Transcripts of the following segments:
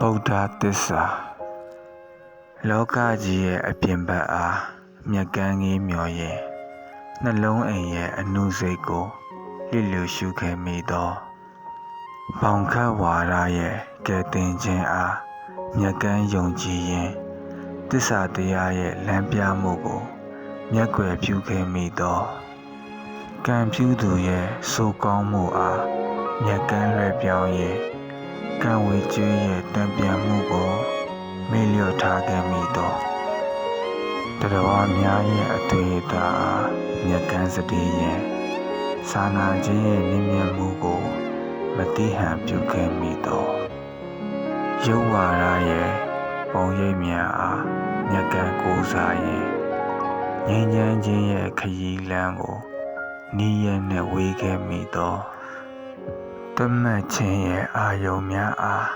ဗုဒ္ဓသစ္စာလောကကြီးရဲ့အပြင်ဘက်အားမြက်ကန်းကြီးမျောရင်နှလုံးအိမ်ရဲ့အနုစိတ်ကိုလျစ်လျူရှုခဲ့မိသောဘောင်ခတ်ဝါဒရဲ့ကဲတင်ခြင်းအားမြက်ကန်းယုံကြည်ရင်သစ္စာတရားရဲ့လမ်းပြမှုကိုမျက်ွယ်ပြုခဲ့မိသောကံပြုသူရဲ့ဆိုးကောင်းမှုအားမြက်ကန်းလွှဲပြောင်းရင်ကံဝေကျွေးရဲ့တံပြန်မှုကိုမေ့လျော့ထားခဲ့မိသောတရားများရဲ့အတွေ့အကြုံအားမြက်ကန်းစတိရင်စာနာခြင်းရဲ့မြင့်မြတ်မှုကိုမတိဟန်ပြုခဲ့မိသောရုပ်ဝါဒရဲ့ပုံရိပ်များအားမြက်ကန်းကိုးစားရင်ငြိမ်းချမ်းခြင်းရဲ့ခရီးလမ်းကိုနီးရဲနဲ့ဝေးခဲ့မိသောတမတ်ခြင်းရဲ့အာယုံများအား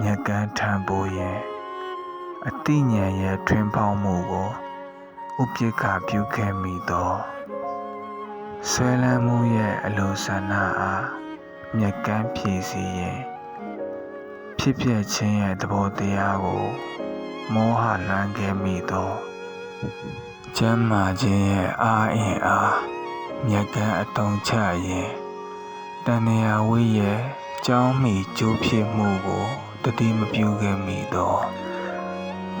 မြက်ကန်းထံပိုးရင်အတိညာဉ်ရဲ့ထွန်းဖောက်မှုကိုဥပိ္ပခပြုခဲ့မိသောဆွဲလန်းမှုရဲ့အလိုဆန္ဒအားမြက်ကန်းဖြည့်စီရင်ဖြစ်ပျက်ခြင်းရဲ့သဘောတရားကိုမောဟလွှမ်းခဲ့မိသောကျမ်းမာခြင်းရဲ့အားအင်အားမြက်ကန်းအတုံးချရင်တဏှာဝိရဲ့ကြောင်းမိကျိုးဖြစ်မှုကိုတတိမပြုခဲ့မိသော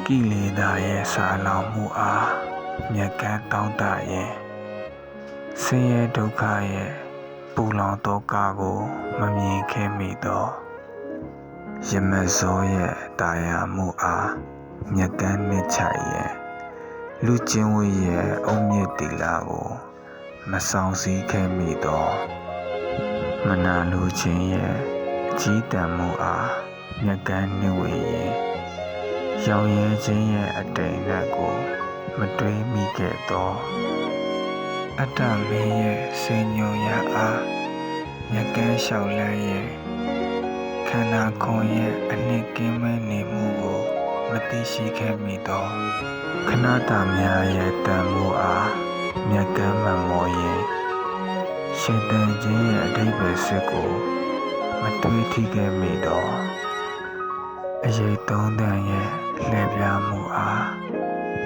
ကိလေသာရဲ့ဆာလောင်မှုအားမြက်ကန်းတောင်းတရင်ဆင်းရဲဒုက္ခရဲ့ပူလောင်သောကာကိုမမြင်ခဲ့မိသောယမဇောရဲ့တာယာမှုအားမြက်ကန်းနှိမ့်ချရင်လူချင်းဝိရဲ့အုံမြင့်တီလာကိုမဆောင်စည်းခဲ့မိသောမနာလူချင်းရဲ့ကြီးတန်မှုအားမြက်ကန်းနှိမ့်ဝေရင်ရောင်ရဲခြင်းရဲ့အတိမ်လက်ကိုမတွေးမိခဲ့သောအတ္တမင်းရဲ့စိတ်ညွန်ရအားမြက်ကန်းလျှောက်လန်းရဲ့ခန္ဓာခွန်ရဲ့အနှစ်ကင်းမဲ့နေမှုကိုမသိရှိခဲ့မိသောခဏတာများရဲ့တန်မှုအားမြက်ကန်းမမောရင်ရှင်တန်ခြင်းရဲ့အဓိပ္ပာယ်စစ်ကိုမတွေးထိခဲ့မိသောအရေးသုံးတန်ရဲ့လှည့်ပြားမှုအား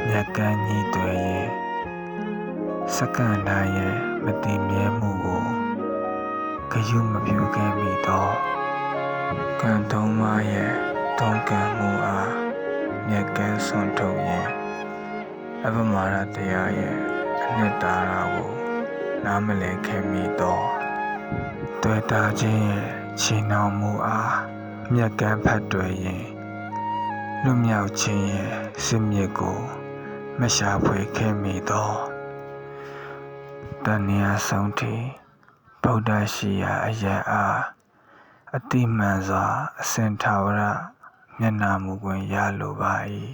မြက်ကန်းညီးတွယ်ရင်စက္ကန့်တိုင်းရဲ့မတည်မြဲမှုကိုဂရုမပြုခဲ့မိသောကံသုံးပါးရဲ့တုံးကံမှုအားမြက်ကန်းဆွန့်ထုတ်ရင်အပမာဒတရားရဲ့အနှစ်သာရကိုနားမလည်ခဲ့မိသောတွေ့တာခြင်းရဲ့ချီနှောင်မှုအားမြက်ကန်းဖတ်တွေ့ရင်လွတ်မြောက်ခြင်းရဲ့စစ်မြစ်ကိုမရှာဖွေခဲ့မိသောတဏှာဆုံးထိဗုဒ္ဓရှိရာအယက်အားအတိမှန်စွာအစဉ်ထာဝရမျက်နာမူခွင့်ရလိုပါ၏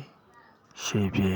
ရှေးပြေ